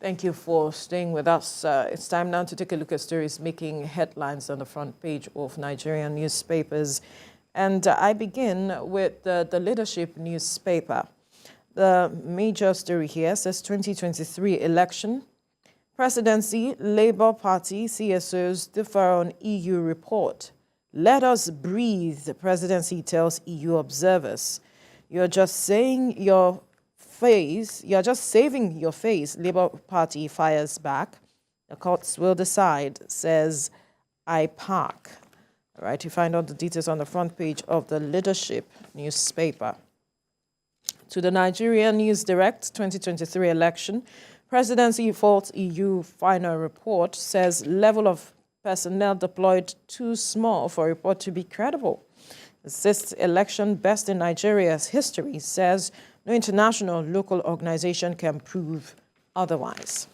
Thank you for staying with us. It's time now to take a look at stories making headlines on the front page of Nigerian newspapers. And I begin with the Leadership newspaper. The major story here says 2023 election. Presidency, Labour Party, CSOs differ on EU report. Let us breathe, the presidency tells EU observers. You're just saving your face, Labour Party fires back. The courts will decide, says IPAC. All right, you find out the details on the front page of the Leadership newspaper. To the Nigerian News Direct, 2023 election. Presidency faults EU final report, says level of personnel deployed too small for report to be credible. The sixth election best in Nigeria's history, says no international local organization can prove otherwise.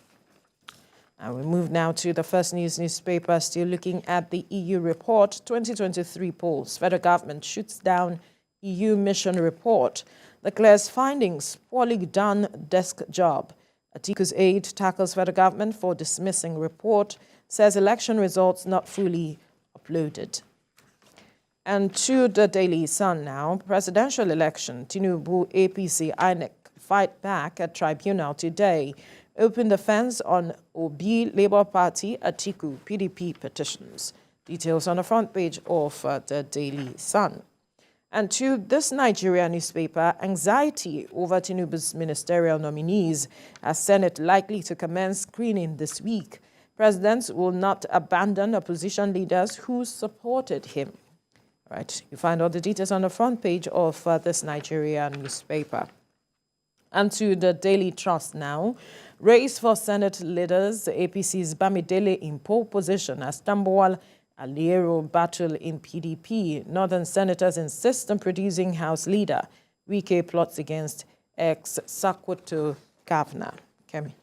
And we move now to the First News newspaper, still looking at the EU report. 2023 polls. Federal government shoots down EU mission report. Declares findings poorly done desk job. Atiku's aide tackles federal government for dismissing report. Says election results not fully uploaded. And to the Daily Sun now, presidential election, Tinubu, APC, INEC fight back at tribunal today. Open defense on Obi, Labour Party, Atiku, PDP petitions. Details on the front page of the Daily Sun. And to this Nigerian newspaper, anxiety over Tinubu's ministerial nominees as Senate likely to commence screening this week. Presidents will not abandon opposition leaders who supported him. Right, you find all the details on the front page of this Nigerian newspaper. And to the Daily Trust now. Race for Senate leaders, the APC's Bamidele in pole position as Tambuwal Aliero battle in PDP. Northern senators insist on producing House leader. Wike plots against ex-Sokoto governor. Kemi.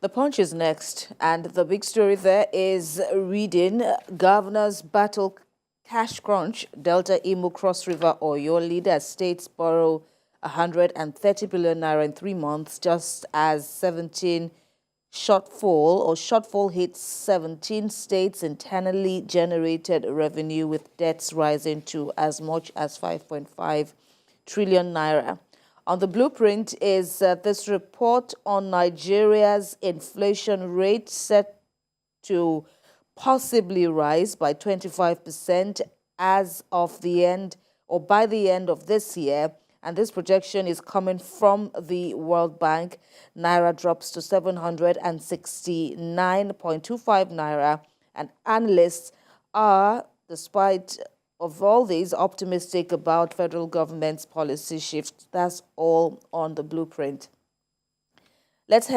The Punch is next, and the big story there is reading Governor's battle cash crunch. Delta Imo Cross River Oyo leader states borrow 130 billion naira in 3 months, just as shortfall hits 17 states internally generated revenue, with debts rising to as much as 5.5 trillion naira. On the blueprint is this report on Nigeria's inflation rate set to possibly rise by 25% as of the end or by the end of this year. And this projection is coming from the World Bank. Naira drops to 769.25 naira. And analysts are, despite of all these, optimistic about federal government's policy shift. That's all on the blueprint. Let's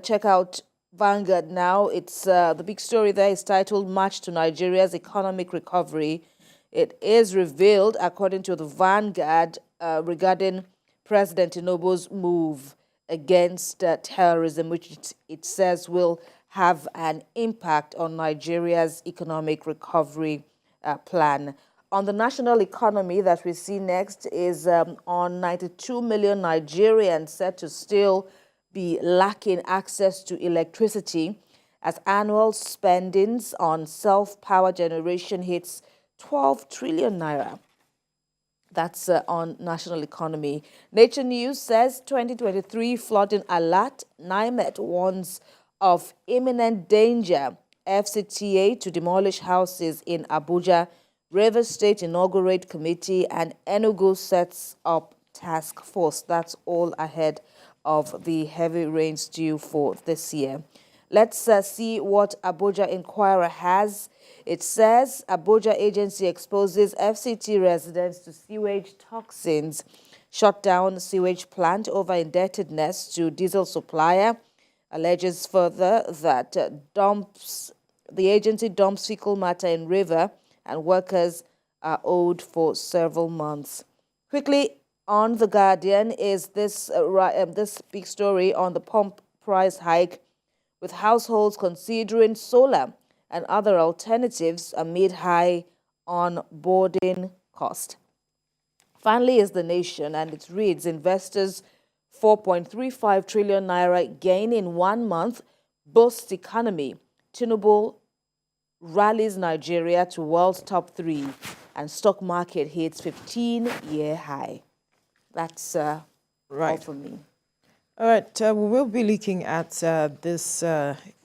check out Vanguard now. It's the big story there is titled March to Nigeria's Economic Recovery. It is revealed, according to the Vanguard, regarding President Tinubu's move against terrorism, which it says will have an impact on Nigeria's economic recovery plan. On the national economy that we see next is on 92 million Nigerians said to still be lacking access to electricity as annual spendings on self-power generation hits 12 trillion naira. That's on national economy. Nature News says 2023 flooding alert. NIMET warns of imminent danger. FCTA to demolish houses in Abuja. Rivers State inaugurate committee, and Enugu sets up task force. That's all ahead of the heavy rains due for this year. Let's see what Abuja Inquirer has. It says Abuja agency exposes FCT residents to sewage toxins. Shut down sewage plant over indebtedness to diesel supplier. Alleges further that the agency dumps fecal matter in river and workers are owed for several months. Quickly, on The Guardian is this big story on the pump price hike, with households considering solar and other alternatives amid high onboarding cost. Finally is The Nation, and it reads, investors 4.35 trillion naira gain in 1 month boosts economy. Tinubu rallies Nigeria to world's top 3, and stock market hits 15-year high. That's all Right. from me. All right, we will be looking at this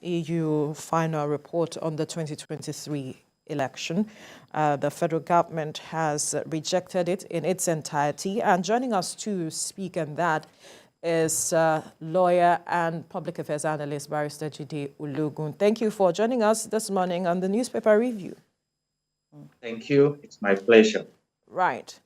EU final report on the 2023 election. The federal government has rejected it in its entirety. And joining us to speak on that is lawyer and public affairs analyst, Barrister Jide Ologun. Thank you for joining us this morning on the Newspaper Review. Thank you. It's my pleasure. Right.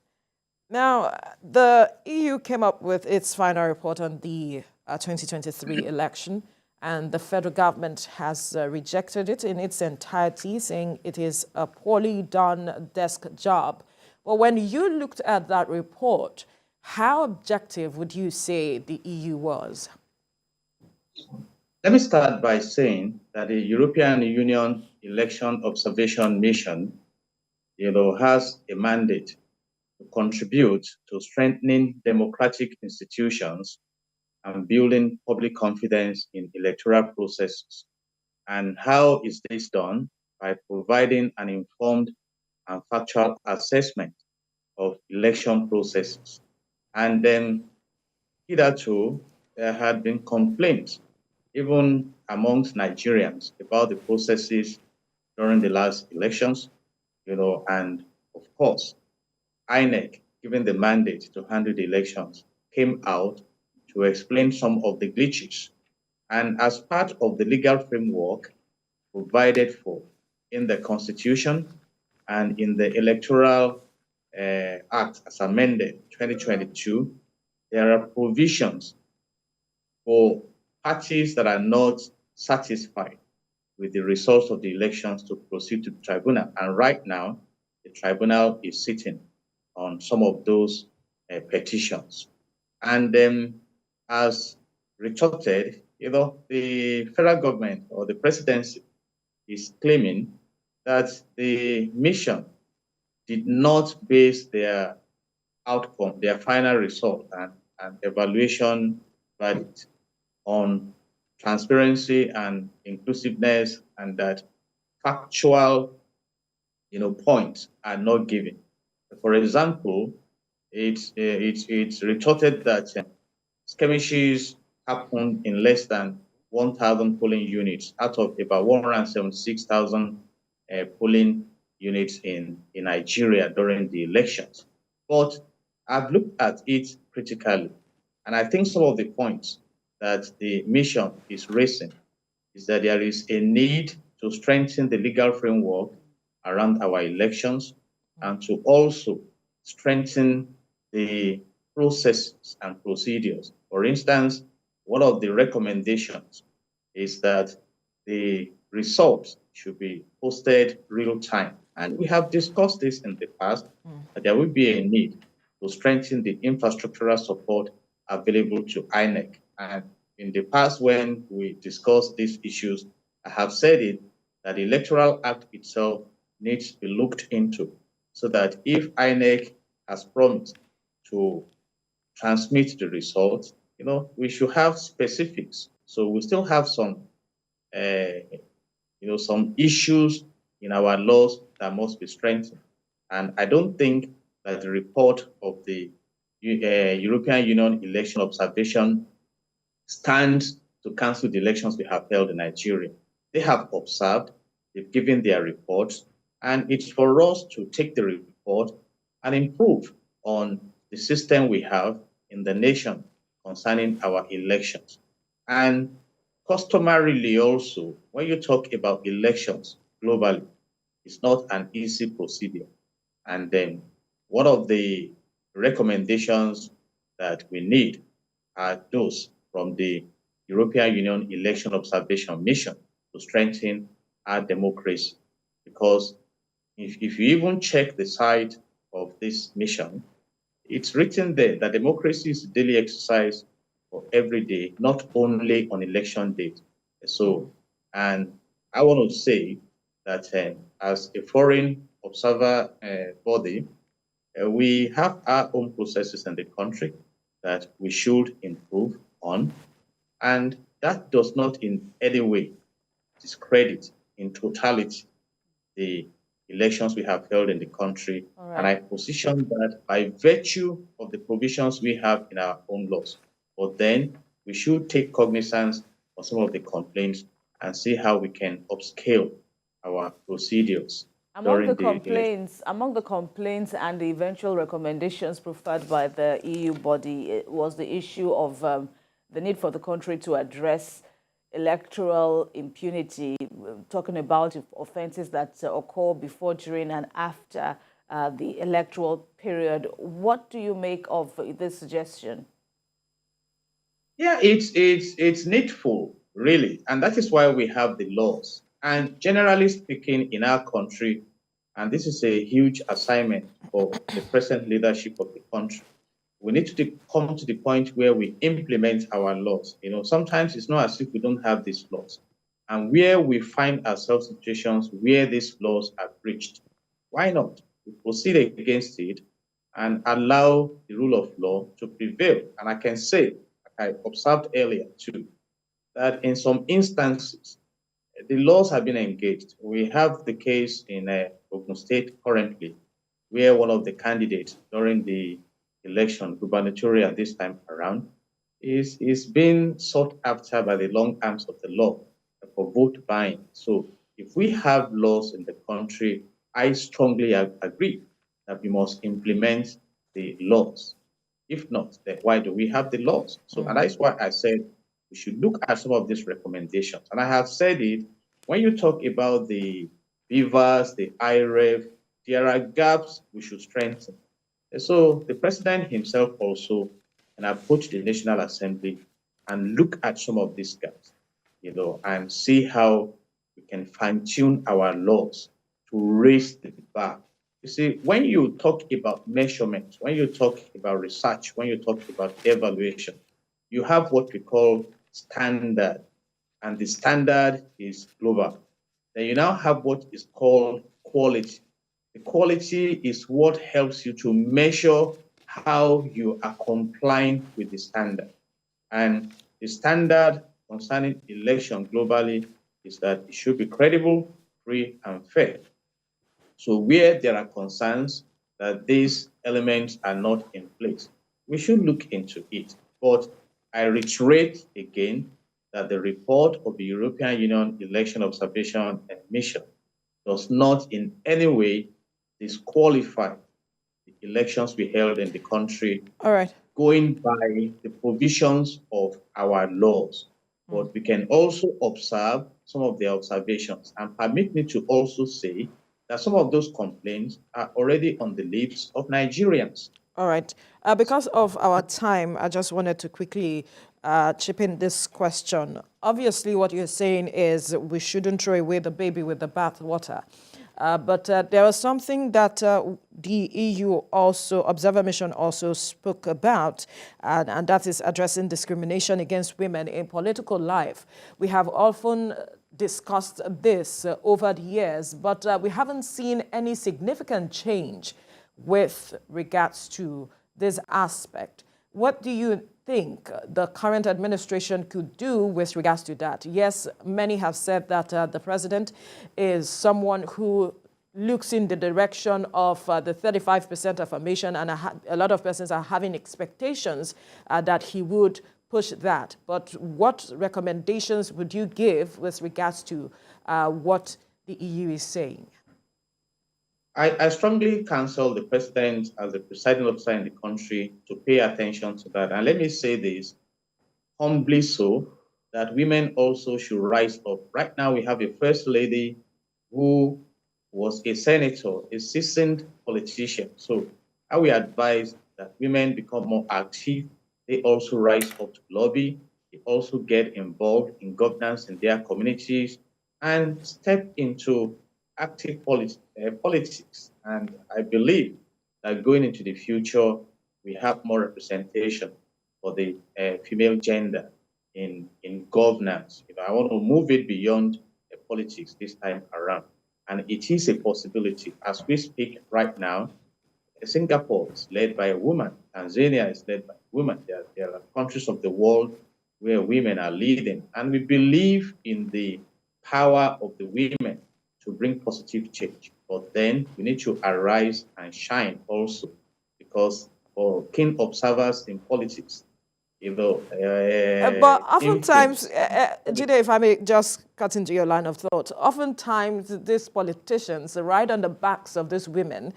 Now, the EU came up with its final report on the 2023 election, and the federal government has rejected it in its entirety, saying it is a poorly done desk job. But when you looked at that report, how objective would you say the EU was? Let me start by saying that the European Union Election Observation Mission, has a mandate to contribute to strengthening democratic institutions and building public confidence in electoral processes. And how is this done? By providing an informed and factual assessment of election processes. And then hitherto, there had been complaints, even amongst Nigerians, about the processes during the last elections, and of course, INEC, given the mandate to handle the elections, came out to explain some of the glitches. And as part of the legal framework provided for in the Constitution and in the Electoral Act as amended 2022, there are provisions for parties that are not satisfied with the results of the elections to proceed to the tribunal. And right now, the tribunal is sitting on some of those petitions. And as retorted, the federal government or the presidency is claiming that the mission did not base their outcome, their final result and evaluation verdict on transparency and inclusiveness, and that factual points are not given. For example, it's retorted that skirmishes happened in less than 1,000 polling units out of about 176,000 polling units in Nigeria during the elections. But I've looked at it critically, and I think some of the points that the mission is raising is that there is a need to strengthen the legal framework around our elections and to also strengthen the processes and procedures. For instance, one of the recommendations is that the results should be posted real time. And we have discussed this in the past, that there will be a need to strengthen the infrastructural support available to INEC. And in the past, when we discussed these issues, I have said it, that the Electoral Act itself needs to be looked into so that if INEC has promised to transmit the results, we should have specifics. So we still have some, some issues in our laws that must be strengthened. And I don't think that the report of the European Union Election Observation stands to cancel the elections we have held in Nigeria. They have observed, they've given their reports, and it's for us to take the report and improve on the system we have in the nation concerning our elections. And customarily also, when you talk about elections globally, it's not an easy procedure. And then one of the recommendations that we need are those from the European Union Election Observation Mission to strengthen our democracy. Because if you even check the site of this mission, it's written there that democracy is a daily exercise for every day, not only on election date. So, and I want to say that as a foreign observer body, we have our own processes in the country. that we should improve on. And that does not in any way discredit in totality the elections we have held in the country. All And right. I position that by virtue of the provisions we have in our own laws. But then we should take cognizance of some of the complaints and see how we can upscale our procedures during the election. Among the complaints and the eventual recommendations preferred by the EU body was the issue of the need for the country to address electoral impunity, talking about offenses that occur before, during, and after the electoral period. What do you make of this suggestion? Yeah, it's needful, really, and that is why we have the laws. And generally speaking, in our country, and this is a huge assignment for the present leadership of the country, we need to come to the point where we implement our laws. You know, sometimes it's not as if we don't have these laws, and where we find ourselves in situations where these laws are breached, why not? We proceed against it and allow the rule of law to prevail. And I can say, I observed earlier too, that in some instances, the laws have been engaged. We have the case in Ogun State currently, where one of the candidates during the election, gubernatorial this time around, is being sought after by the long arms of the law for vote buying. So if we have laws in the country, I strongly agree that we must implement the laws. If not, then why do we have the laws? So, and that's why I said we should look at some of these recommendations. And I have said it, when you talk about the beavers, the IREF, there are gaps we should strengthen. And so the president himself also can approach the National Assembly and look at some of these gaps, and see how we can fine-tune our laws to raise the bar. You see, when you talk about measurement, when you talk about research, when you talk about evaluation, you have what we call standard, and the standard is global. Then you now have what is called quality. The quality is what helps you to measure how you are complying with the standard. And the standard concerning election globally is that it should be credible, free, and fair. So where there are concerns that these elements are not in place, we should look into it. But I reiterate again that the report of the European Union Election Observation and Mission does not in any way disqualify the elections we held in the country. All right. Going by the provisions of our laws. But we can also observe some of the observations. And permit me to also say that some of those complaints are already on the lips of Nigerians. All right. Because of our time, I just wanted to quickly chip in this question. Obviously, what you're saying is we shouldn't throw away the baby with the bathwater. But there was something that the EU also, Observer Mission also spoke about, and that is addressing discrimination against women in political life. We have often discussed this over the years, but we haven't seen any significant change with regards to this aspect. What do you think the current administration could do with regards to that? Yes, many have said that the president is someone who looks in the direction of the 35% affirmation, and a lot of persons are having expectations that he would push that. But what recommendations would you give with regards to what the EU is saying? I strongly counsel the president as the presiding officer in the country to pay attention to that. And let me say this humbly so, that women also should rise up. Right now, we have a first lady who was a senator, a seasoned politician. So I will advise that women become more active. They also rise up to lobby. They also get involved in governance in their communities and step into active politics. And I believe that going into the future, we have more representation for the female gender in governance. I want to move it beyond politics this time around. And it is a possibility. As we speak right now, Singapore is led by a woman. Tanzania is led by a woman. There are countries of the world where women are leading. And we believe in the power of the women to bring positive change. But then we need to arise and shine also, because for keen observers in politics, But oftentimes, influence. Jide, if I may just cut into your line of thought, oftentimes these politicians are right on the backs of these women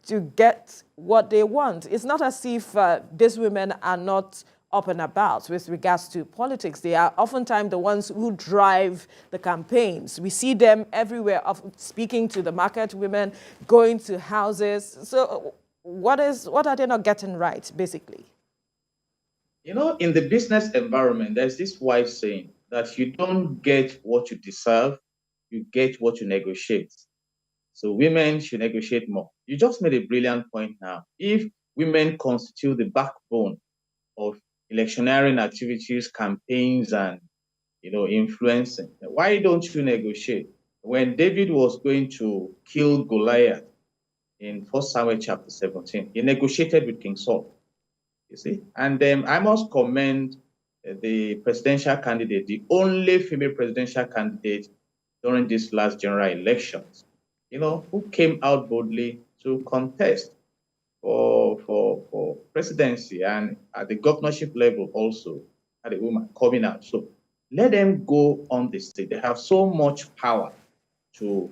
to get what they want. It's not as if these women are not up and about with regards to politics. They are oftentimes the ones who drive the campaigns. We see them everywhere, speaking to the market women, going to houses. So what are they not getting right, basically? In the business environment, there's this wise saying that you don't get what you deserve, you get what you negotiate. So women should negotiate more. You just made a brilliant point now. If women constitute the backbone of electioneering activities, campaigns, and influencing, why don't you negotiate? When David was going to kill Goliath in 1 Samuel chapter 17, he negotiated with King Saul. You see, and I must commend the presidential candidate, the only female presidential candidate during this last general elections, who came out boldly to contest for presidency, and at the governorship level also had a woman coming out. So let them go on the stage. They have so much power to,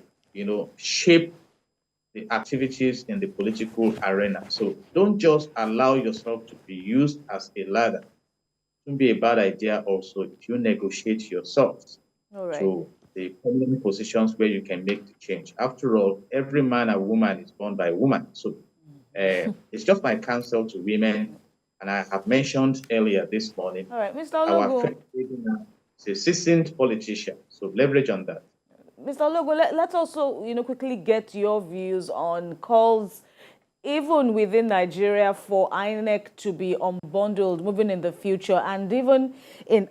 shape the activities in the political arena. So don't just allow yourself to be used as a ladder. It won't be a bad idea also if you negotiate yourselves to the permanent positions where you can make the change. After all, every man and woman is born by a woman. So it's just my counsel to women. And I have mentioned earlier this morning, All right, Mr. our Ologo. first lady now is a seasoned politician. So leverage on that. Mr. Ologo, let's also, quickly get your views on calls, even within Nigeria, for INEC to be unbundled moving in the future, and even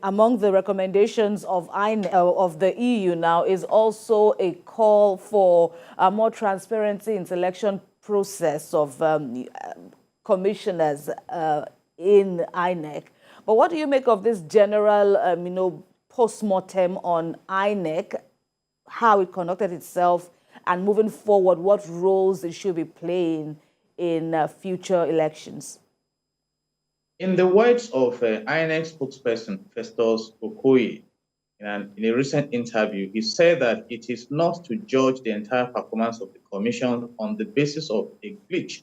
among the recommendations of of the EU now is also a call for more transparency in selection process of commissioners in INEC. But what do you make of this general, post-mortem on INEC, how it conducted itself, and moving forward, what roles it should be playing in future elections? In the words of INEC spokesperson Festus Okoye, in a recent interview, he said that it is not to judge the entire performance of the commission on the basis of a glitch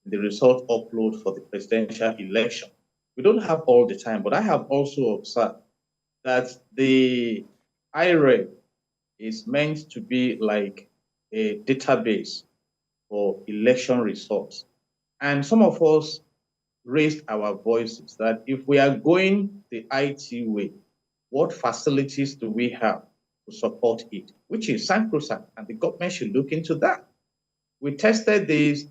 in the result upload for the presidential election. We don't have all the time, but I have also observed that the IREB is meant to be like a database for election results. And some of us raised our voices that if we are going the IT way, what facilities do we have to support it, which is sacrosanct, and the government should look into that. We tested this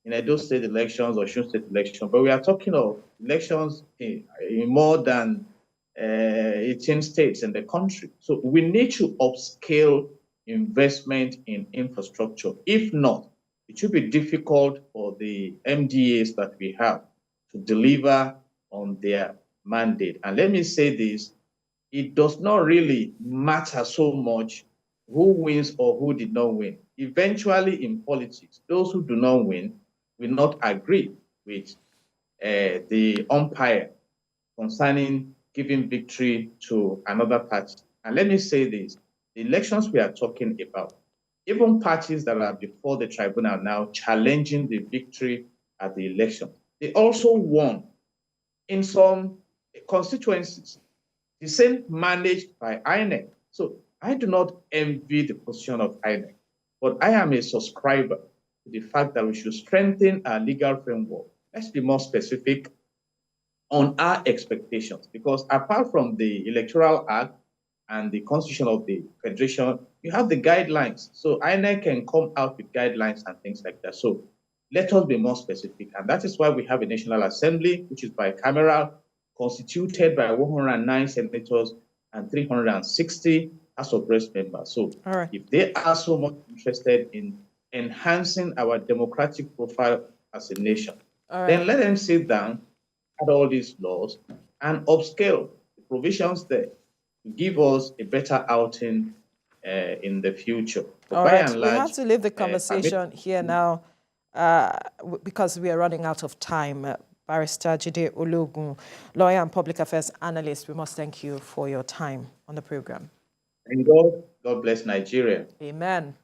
in Edo State elections or Osun State elections, but we are talking of elections in more than 18 states in the country. So we need to upscale investment in infrastructure. If not, it should be difficult for the MDAs that we have to deliver on their mandate. And let me say this, it does not really matter so much who wins or who did not win. Eventually in politics, those who do not win will not agree with the umpire concerning giving victory to another party. And let me say this, the elections we are talking about, even parties that are before the tribunal now challenging the victory at the election, they also won in some constituencies, the same managed by INEC. So I do not envy the position of INEC, but I am a subscriber to the fact that we should strengthen our legal framework. Let's be more specific on our expectations, because apart from the Electoral Act and the Constitution of the Federation, you have the guidelines. So INEC can come out with guidelines and things like that. So let us be more specific. And that is why we have a National Assembly, which is bicameral, constituted by 109 senators and 360 House of Reps members. So if they are so much interested in enhancing our democratic profile as a nation. All right. Then let them sit down at all these laws and upscale the provisions there to give us a better outing in the future. But All by right, and we have large, to leave the conversation here now because we are running out of time. Barrister Jide Ologun, lawyer and public affairs analyst, we must thank you for your time on the program. and God bless Nigeria. Amen.